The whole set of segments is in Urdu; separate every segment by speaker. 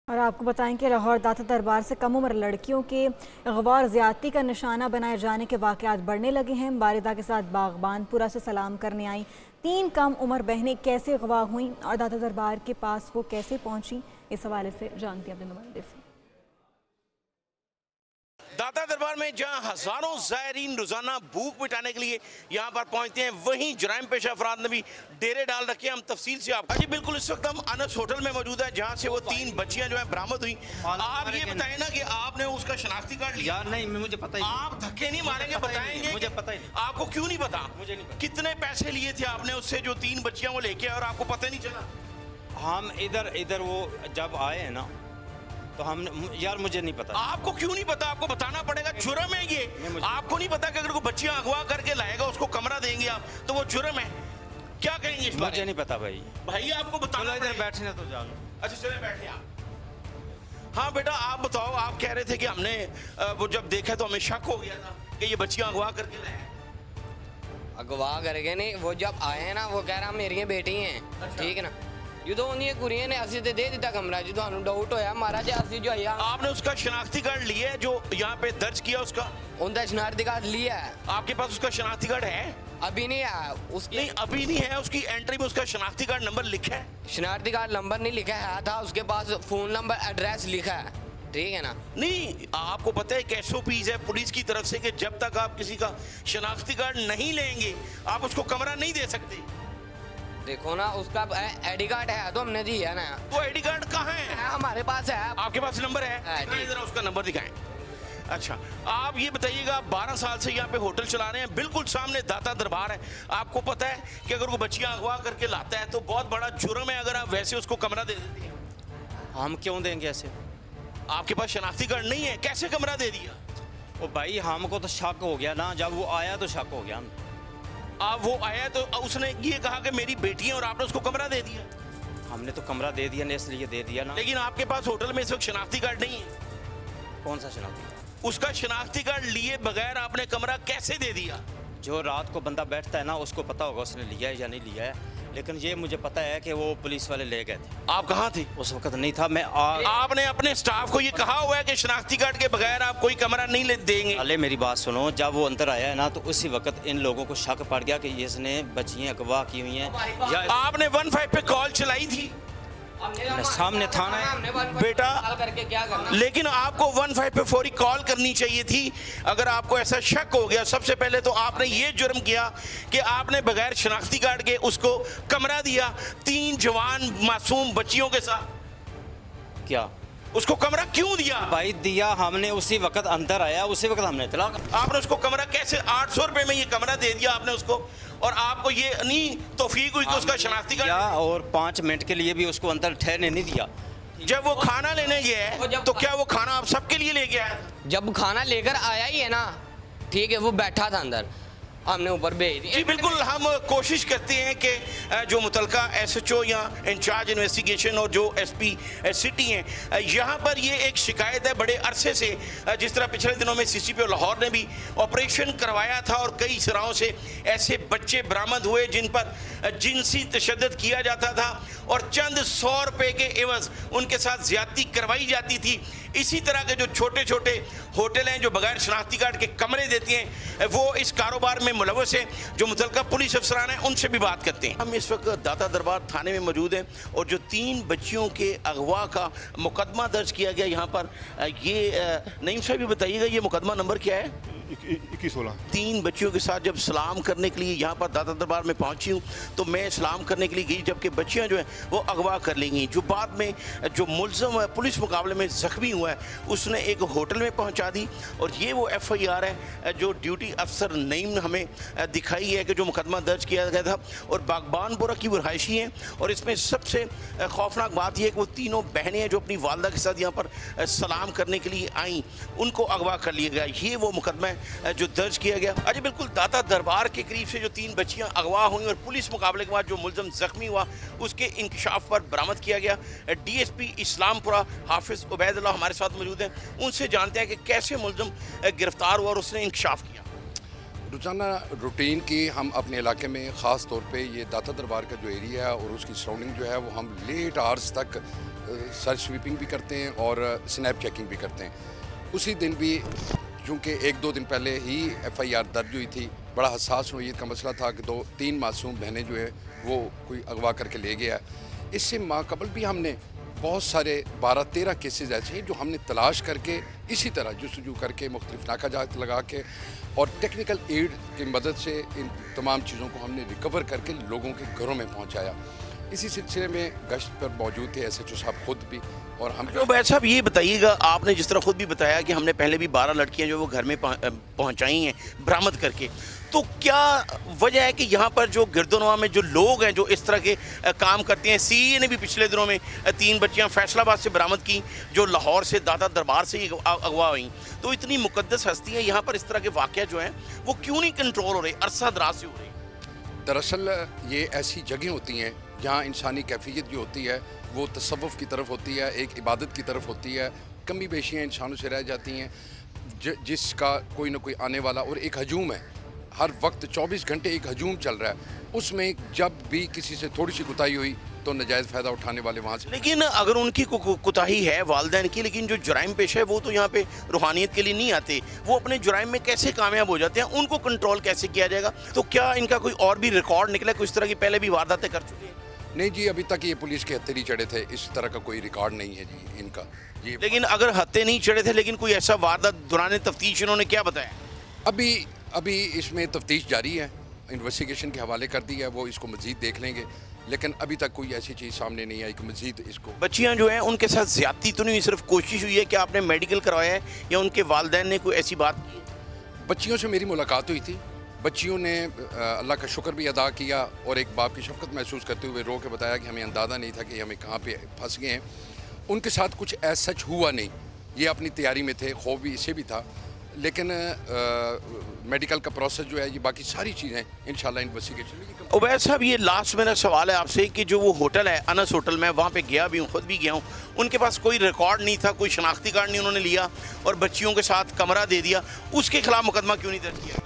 Speaker 1: اور آپ کو بتائیں کہ لاہور داتا دربار سے کم عمر لڑکیوں کے اغوا اور زیادتی کا نشانہ بنائے جانے کے واقعات بڑھنے لگے ہیں۔ والدہ کے ساتھ باغبان پورا سے سلام کرنے آئیں 3 کم عمر بہنیں کیسے اغوا ہوئیں اور داتا دربار کے پاس وہ کیسے پہنچیں، اس حوالے سے جانتے ہیں اپنے نمائندے سے۔
Speaker 2: داتا دربار میں جہاں ہزاروں زائرین روزانہ بھوک مٹانے کے لیے یہاں پر پہنچتے ہیں، وہیں جرائم پیشہ افراد نے بھی ڈیرے ڈال رکھے ہیں۔ ہم تفصیل سے آپ جی بالکل اس وقت ہم انس ہوٹل میں موجود ہیں جہاں سے وہ 3 بچیاں جو ہیں برآمد ہوئی۔ آپ یہ بتائیں نا کہ آپ نے اس کا شناختی کارڈ لیا؟
Speaker 3: یار نہیں، مجھے پتہ ہی نہیں۔
Speaker 2: آپ دھکے نہیں ماریں گے، بتائیں گے
Speaker 3: مجھے پتہ ہی نہیں۔
Speaker 2: آپ کو کیوں نہیں پتا؟
Speaker 3: مجھے نہیں پتا۔
Speaker 2: کتنے پیسے لیے تھے آپ نے اس سے جو 3 بچیاں وہ لے کے اور آپ کو پتہ نہیں چلا؟
Speaker 3: ہم ادھر وہ جب آئے ہیں نا تو ہم یار مجھے نہیں پتا۔
Speaker 2: آپ کو کیوں نہیں پتا؟ آپ کو بتانا پڑے گا، جرم ہے یہ۔ آپ کو نہیں پتا کہ اگر کوئی بچیاں اغوا کر کے لائے گا اس کو کمرہ دیں گے آپ تو وہ جرم ہے؟ کیا کہیں گے اس بارے؟
Speaker 3: مجھے نہیں پتا بھائی۔
Speaker 2: بھائی آپ کو بتانا
Speaker 3: ادھر بیٹھے نا تو جا لو۔
Speaker 2: اچھا چلیں بیٹھیں آپ۔ ہاں بیٹا آپ بتاؤ، آپ کہہ رہے تھے کہ ہم نے وہ جب دیکھا تو ہمیں شک ہو گیا تھا کہ یہ بچیاں اغوا کر کے لائے ہیں۔
Speaker 4: اغوا کر کے نہیں، وہ جب آئے ہیں نا وہ کہہ رہا میری بیٹی ہیں، ٹھیک ہے نا، جدو انہیں کڑیاں نے اسی تے دے دیتا کمرہ، جدو ہمیں ڈاؤٹ ہویا ہمارا جی اسی جو آیا۔
Speaker 2: آپ نے اس کا شناختی کارڈ لیا ہے جو یہاں پہ درج کیا اس کا؟
Speaker 4: ان کا شناختی کارڈ لیا ہے۔
Speaker 2: آپ کے پاس اس کا شناختی کارڈ ہے؟
Speaker 4: ابھی نہیں ہے اس کی،
Speaker 2: نہیں ابھی نہیں ہے، اس کی انٹری میں اس کا شناختی کارڈ نمبر لکھا ہے؟
Speaker 4: شناختی کارڈ نمبر نہیں لکھا ہے، تھا اس کے پاس فون نمبر ایڈریس لکھا ہے، ٹھیک ہے نا۔
Speaker 2: نہیں آپ کو پتہ ہے ایک ایس او پیز ہے پولیس کی طرف سے کہ جب تک آپ کسی کا شناختی کارڈ نہیں لیں گے آپ اس کو کمرہ نہیں دے سکتے۔
Speaker 4: دیکھو نا اس کا آئی ڈی کارڈ ہے تو ہم نے دیا نا۔
Speaker 2: وہ آئی ڈی کارڈ کہاں ہے؟
Speaker 4: ہمارے پاس ہے۔
Speaker 2: آپ کے پاس نمبر ہے؟
Speaker 4: جی۔
Speaker 2: ذرا اس کا نمبر دکھائیں۔ اچھا آپ یہ بتائیے گا 12 سال سے یہاں پہ ہوٹل چلا رہے ہیں، بالکل سامنے داتا دربار ہے، آپ کو پتہ ہے کہ اگر وہ بچیاں اغوا کر کے لاتا ہے تو بہت بڑا جرم ہے اگر آپ ویسے اس کو کمرہ دے دیتے ہیں؟
Speaker 3: ہم کیوں دیں گے ایسے؟
Speaker 2: آپ کے پاس شناختی کارڈ نہیں ہے، کیسے کمرہ دے دیا؟
Speaker 3: وہ بھائی ہم کو تو شک ہو گیا نا، جب وہ آیا تو شک ہو گیا۔
Speaker 2: آپ وہ آیا تو اس نے یہ کہا کہ میری بیٹی ہے اور آپ نے اس کو کمرہ دے دیا؟
Speaker 3: ہم نے تو کمرہ دے دیا نا، اس لیے دے دیا نا۔
Speaker 2: لیکن آپ کے پاس ہوٹل میں اس وقت شناختی کارڈ نہیں ہے۔
Speaker 3: کون سا شناختی؟
Speaker 2: اس کا شناختی کارڈ لیے بغیر آپ نے کمرہ کیسے دے دیا؟
Speaker 3: جو رات کو بندہ بیٹھتا ہے نا اس کو پتا ہوگا اس نے لیا ہے یا نہیں لیا ہے، لیکن یہ مجھے پتا ہے کہ وہ پولیس والے لے گئے تھے۔
Speaker 2: آپ کہاں تھے
Speaker 3: اس وقت؟ نہیں تھا میں۔
Speaker 2: آپ نے اپنے سٹاف کو یہ کہا ہوا ہے کہ شناختی کارڈ کے بغیر آپ کوئی کمرہ نہیں دیں گے؟
Speaker 3: پہلے میری بات سنو، جب وہ اندر آیا ہے نا تو اسی وقت ان لوگوں کو شک پڑ گیا کہ اس نے بچیاں اغوا کی ہوئی ہیں۔
Speaker 2: آپ نے 15 پہ کال چلائی تھی؟
Speaker 3: سامنے تھانہ ہے
Speaker 2: بیٹا،
Speaker 4: کر کے کیا کرنا؟
Speaker 2: لیکن آپ کو 15 پہ فوری کال کرنی چاہیے تھی اگر آپ کو ایسا شک ہو گیا۔ سب سے پہلے تو آپ نے یہ جرم کیا کہ آپ نے بغیر شناختی کارڈ کے اس کو کمرہ دیا 3 جوان معصوم بچیوں کے ساتھ۔
Speaker 3: کیا
Speaker 2: اس کو کمرہ کیوں دیا؟
Speaker 3: بھائی دیا ہم نے، اسی وقت اندر آیا، اسی وقت ہم نے اطلاع۔
Speaker 2: آپ نے اس کو کمرہ کیسے 800 روپے میں یہ کمرہ دے دیا آپ نے اس کو، اور آپ کو یہ نہیں توفیق ہوئی کہ اس کا شناختی کارڈ؟
Speaker 3: اور 5 منٹ کے لیے بھی اس کو اندر ٹھہرنے نہیں دیا۔
Speaker 2: جب وہ کھانا لینے گیا ہے تو کیا وہ کھانا آپ سب کے لیے لے گیا ہے؟
Speaker 4: جب کھانا لے کر آیا ہی ہے نا، ٹھیک ہے، وہ بیٹھا تھا اندر، ہم نے اوپر بھیج دیا۔
Speaker 2: جی بالکل، ہم کوشش کرتے ہیں کہ جو متعلقہ ایس ایچ او یا انچارج انویسٹیگیشن اور جو ایس پی سٹی ہیں، یہاں پر یہ ایک شکایت ہے بڑے عرصے سے، جس طرح پچھلے دنوں میں سی سی پی او لاہور نے بھی آپریشن کروایا تھا اور کئی سراہوں سے ایسے بچے برآمد ہوئے جن پر جنسی تشدد کیا جاتا تھا اور چند 100 روپے کے عوض ان کے ساتھ زیادتی کروائی جاتی تھی۔ اسی طرح کے جو چھوٹے چھوٹے ہوٹل ہیں جو بغیر شناختی کارڈ کے کمرے دیتے ہیں، وہ اس کاروبار میں ملوث ہیں۔ جو متعلقہ پولیس افسران ہیں ان سے بھی بات کرتے ہیں۔ ہم اس وقت داتا دربار تھانے میں موجود ہیں اور جو 3 بچیوں کے اغوا کا مقدمہ درج کیا گیا یہاں پر، یہ نعیم صاحب بھی بتائیے گا یہ مقدمہ نمبر کیا ہے؟
Speaker 5: 2116۔
Speaker 2: 3 بچیوں کے ساتھ جب سلام کرنے کے لیے یہاں پر داتا دربار میں پہنچی ہوں تو میں سلام کرنے کے لیے گئی، جبکہ بچیاں جو ہیں وہ اغوا کر لی گئیں۔ جو بعد میں جو ملزم پولیس مقابلے میں زخمی ہوا ہے اس نے ایک ہوٹل میں پہنچا دی، اور یہ وہ ایف آئی آر ہے جو ڈیوٹی افسر نعیم نے ہمیں دکھائی ہے کہ جو مقدمہ درج کیا گیا تھا، اور باغبان پورہ کی وہ رہائشی ہیں۔ اور اس میں سب سے خوفناک بات یہ ہے کہ وہ تینوں بہنیں ہیں جو اپنی والدہ کے ساتھ یہاں پر سلام کرنے کے لیے آئیں، ان کو اغوا کر لیا گیا۔ یہ وہ مقدمہ ہے جو درج کیا گیا۔ اجی بالکل داتا دربار کے قریب سے جو 3 بچیاں اغوا ہوئیں اور پولیس مقابلے کے بعد جو ملزم زخمی ہوا اس کے انکشاف پر برآمد کیا گیا۔ ڈی ایس پی اسلام پورہ حافظ عبید اللہ ہمارے ساتھ موجود ہیں، ان سے جانتے ہیں کہ کیسے ملزم گرفتار ہوا اور اس نے انکشاف کیا۔
Speaker 5: روزانہ روٹین کی ہم اپنے علاقے میں خاص طور پہ یہ داتا دربار کا جو ایریا ہے اور اس کی سراؤنڈنگ جو ہے وہ ہم لیٹ آورس تک سرچ سویپنگ بھی کرتے ہیں اور سنیپ چیکنگ بھی کرتے ہیں. اسی دن بھی چونکہ 1-2 دن پہلے ہی FIR درج ہوئی تھی, بڑا حساس نوعیت کا مسئلہ تھا کہ 2-3 معصوم بہنیں جو ہے وہ کوئی اغوا کر کے لے گیا. اس سے ماقبل بھی ہم نے بہت سارے 12-13 کیسز ایسے ہیں جو ہم نے تلاش کر کے اسی طرح جستجو کر کے مختلف ناکہ جات لگا کے اور ٹیکنیکل ایڈ کی مدد سے ان تمام چیزوں کو ہم نے ریکور کر کے لوگوں کے گھروں میں پہنچایا. اسی سلسلے میں گشت پر موجود تھے SHO صاحب خود بھی, اور ہم
Speaker 2: عبید صاحب یہ بتائیے گا, آپ نے جس طرح خود بھی بتایا کہ ہم نے پہلے بھی 12 لڑکیاں جو وہ گھر میں پہنچائی ہیں برآمد کر کے, تو کیا وجہ ہے کہ یہاں پر جو گرد و نواح میں جو لوگ ہیں جو اس طرح کے کام کرتے ہیں, CA نے بھی پچھلے دنوں میں 3 بچیاں فیصل آباد سے برآمد کی جو لاہور سے داتا دربار سے اغوا ہوئیں, تو اتنی مقدس ہستی ہیں یہاں پر اس طرح کے واقعہ جو ہیں وہ کیوں نہیں کنٹرول ہو رہے, عرصہ دراز سے ہو رہے؟
Speaker 5: دراصل یہ ایسی جگہیں ہوتی ہیں جہاں انسانی کیفیت جو ہوتی ہے وہ تصوف کی طرف ہوتی ہے, ایک عبادت کی طرف ہوتی ہے, کمی بیشیاں انسانوں سے رہ جاتی ہیں جس کا کوئی نہ کوئی آنے والا, اور ایک ہجوم ہے ہر وقت 24 گھنٹے ایک ہجوم چل رہا ہے, اس میں جب بھی کسی سے تھوڑی سی کوتاہی ہوئی تو ناجائز فائدہ اٹھانے والے وہاں سے.
Speaker 2: لیکن اگر ان کی کوتاہی ہے والدین کی, لیکن جو جرائم پیشہ ہے وہ تو یہاں پہ روحانیت کے لیے نہیں آتے, وہ اپنے جرائم میں کیسے کامیاب ہو جاتے ہیں, ان کو کنٹرول کیسے کیا جائے گا؟ تو کیا ان کا کوئی اور بھی ریکارڈ نکلا, کچھ طرح کی پہلے بھی وارداتیں کر چکے ہیں؟
Speaker 5: نہیں جی, ابھی تک یہ پولیس کے ہتھے نہیں چڑھے تھے, اس طرح کا کوئی ریکارڈ نہیں ہے جی ان کا. جی
Speaker 2: لیکن اگر ہتھے نہیں چڑھے تھے لیکن کوئی ایسا واردات دوران تفتیش انہوں نے کیا بتایا؟
Speaker 5: ابھی اس میں تفتیش جاری ہے, انویسٹیگیشن کے حوالے کر دی ہے, وہ اس کو مزید دیکھ لیں گے, لیکن ابھی تک کوئی ایسی چیز سامنے نہیں آئی کہ مزید اس کو.
Speaker 2: بچیاں جو ہیں ان کے ساتھ زیادتی تو نہیں ہوئی, صرف کوشش ہوئی ہے کہ آپ نے میڈیکل کروایا ہے یا ان کے والدین نے کوئی ایسی بات کی؟
Speaker 5: بچیوں سے میری ملاقات ہوئی تھی, بچیوں نے اللہ کا شکر بھی ادا کیا اور ایک باپ کی شفقت محسوس کرتے ہوئے رو کے بتایا کہ ہمیں اندازہ نہیں تھا کہ ہمیں کہاں پہ پھنس گئے ہیں. ان کے ساتھ کچھ ایسا سچ ہوا نہیں, یہ اپنی تیاری میں تھے, خوف بھی اسے بھی تھا, لیکن میڈیکل کا پروسیس جو ہے یہ باقی ساری چیزیں انشاءاللہ انویسٹیگیشن.
Speaker 2: عبید صاحب یہ لاسٹ میرا سوال ہے آپ سے کہ جو وہ ہوٹل ہے انس ہوٹل, میں وہاں پہ گیا بھی ہوں, خود بھی گیا ہوں, ان کے پاس کوئی ریکارڈ نہیں تھا, کوئی شناختی کارڈ نہیں انہوں نے لیا اور بچیوں کے ساتھ کمرہ دے دیا, اس کے خلاف مقدمہ کیوں نہیں درج کیا؟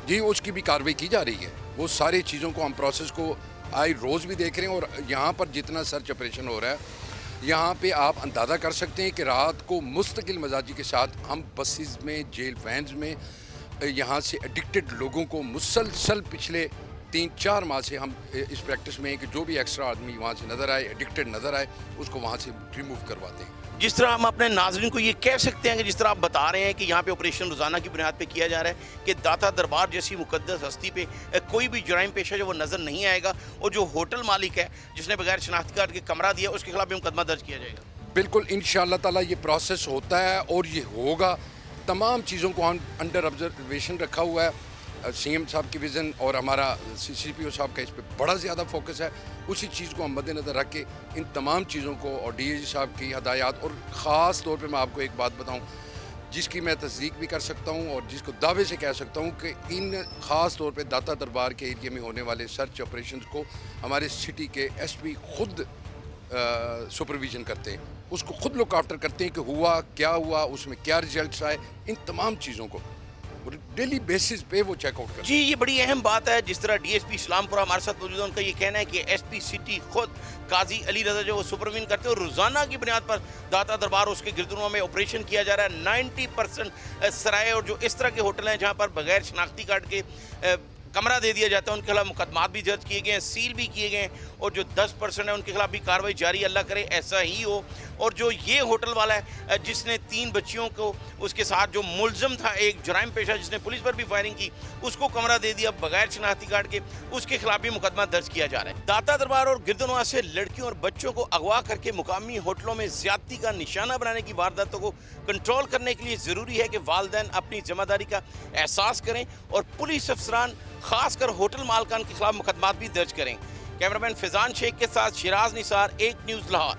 Speaker 5: جی اس کی بھی کارروائی کی جا رہی ہے, وہ ساری چیزوں کو ہم پروسیس کو آئی روز بھی دیکھ رہے ہیں, اور یہاں پر جتنا سرچ آپریشن ہو رہا ہے یہاں پہ آپ اندازہ کر سکتے ہیں کہ رات کو مستقل مزاجی کے ساتھ ہم بسیز میں, جیل وینز میں یہاں سے ایڈکٹڈ لوگوں کو مسلسل پچھلے 3-4 ماہ سے ہم اس پریکٹس میں ہیں کہ جو بھی ایکسٹرا آدمی وہاں سے نظر آئے, ایڈکٹڈ نظر آئے, اس کو وہاں سے ریموو کرواتے ہیں.
Speaker 2: جس طرح ہم اپنے ناظرین کو یہ کہہ سکتے ہیں کہ جس طرح آپ بتا رہے ہیں کہ یہاں پہ آپریشن روزانہ کی بنیاد پہ کیا جا رہا ہے کہ داتا دربار جیسی مقدس ہستی پہ کوئی بھی جرائم پیشہ جو وہ نظر نہیں آئے گا, اور جو ہوٹل مالک ہے جس نے بغیر شناختی کارڈ کے کمرہ دیا اس کے خلاف بھی مقدمہ درج کیا جائے گا.
Speaker 5: بالکل انشاءاللہ تعالیٰ یہ پروسیس ہوتا ہے اور یہ ہوگا. تمام چیزوں کو ہم انڈر آبزرویشن رکھا ہوا ہے, CM صاحب کی ویژن اور ہمارا CPO صاحب کا اس پہ بڑا زیادہ فوکس ہے. اسی چیز کو ہم مد نظر رکھ کے ان تمام چیزوں کو, اور DIG صاحب کی ہدایات, اور خاص طور پہ میں آپ کو ایک بات بتاؤں جس کی میں تصدیق بھی کر سکتا ہوں اور جس کو دعوے سے کہہ سکتا ہوں کہ ان خاص طور پہ داتا دربار کے ایریے میں ہونے والے سرچ آپریشنز کو ہمارے سٹی کے SP خود سپرویژن کرتے ہیں, اس کو خود لک آفٹر کرتے ہیں کہ ہوا کیا ہوا, اس میں کیا ریزلٹس آئے, ان تمام چیزوں کو ڈیلی بیسس پہ وہ چیک آؤٹ کرتے ہیں.
Speaker 2: جی یہ بڑی اہم بات ہے. جس طرح DSP اسلام پورہ ہمارے ساتھ موجود ہے, ان کا یہ کہنا ہے کہ SP سٹی خود قاضی علی رضا جو وہ سپروین کرتے ہیں, اور روزانہ کی بنیاد پر داتا دربار اس کے گرد و نواح میں آپریشن کیا جا رہا ہے. 90% سرائے اور جو اس طرح کے ہوٹل ہیں جہاں پر بغیر شناختی کارڈ کے کمرہ دے دیا جاتا ہے ان کے خلاف مقدمات بھی درج کیے گئے ہیں, سیل بھی کیے گئے ہیں, اور جو 10% ہے ان کے خلاف بھی کارروائی جاری, اللہ کرے ایسا ہی ہو. اور جو یہ ہوٹل والا ہے جس نے 3 بچیوں کو اس کے ساتھ جو ملزم تھا ایک جرائم پیشہ جس نے پولیس پر بھی فائرنگ کی, اس کو کمرہ دے دیا بغیر شناختی کارڈ کے, اس کے خلاف بھی مقدمہ درج کیا جا رہا ہے. داتا دربار اور گرد و نواح سے لڑکیوں اور بچوں کو اغوا کر کے مقامی ہوٹلوں میں زیادتی کا نشانہ بنانے کی وارداتوں کو کنٹرول کرنے کے لیے ضروری ہے کہ والدین اپنی ذمہ داری کا احساس کریں اور پولیس افسران خاص کر ہوٹل مالکان کے خلاف مقدمات بھی درج کریں. کیمرہ مین فیضان شیخ کے ساتھ شیراز نثار, 1 نیوز لاہور.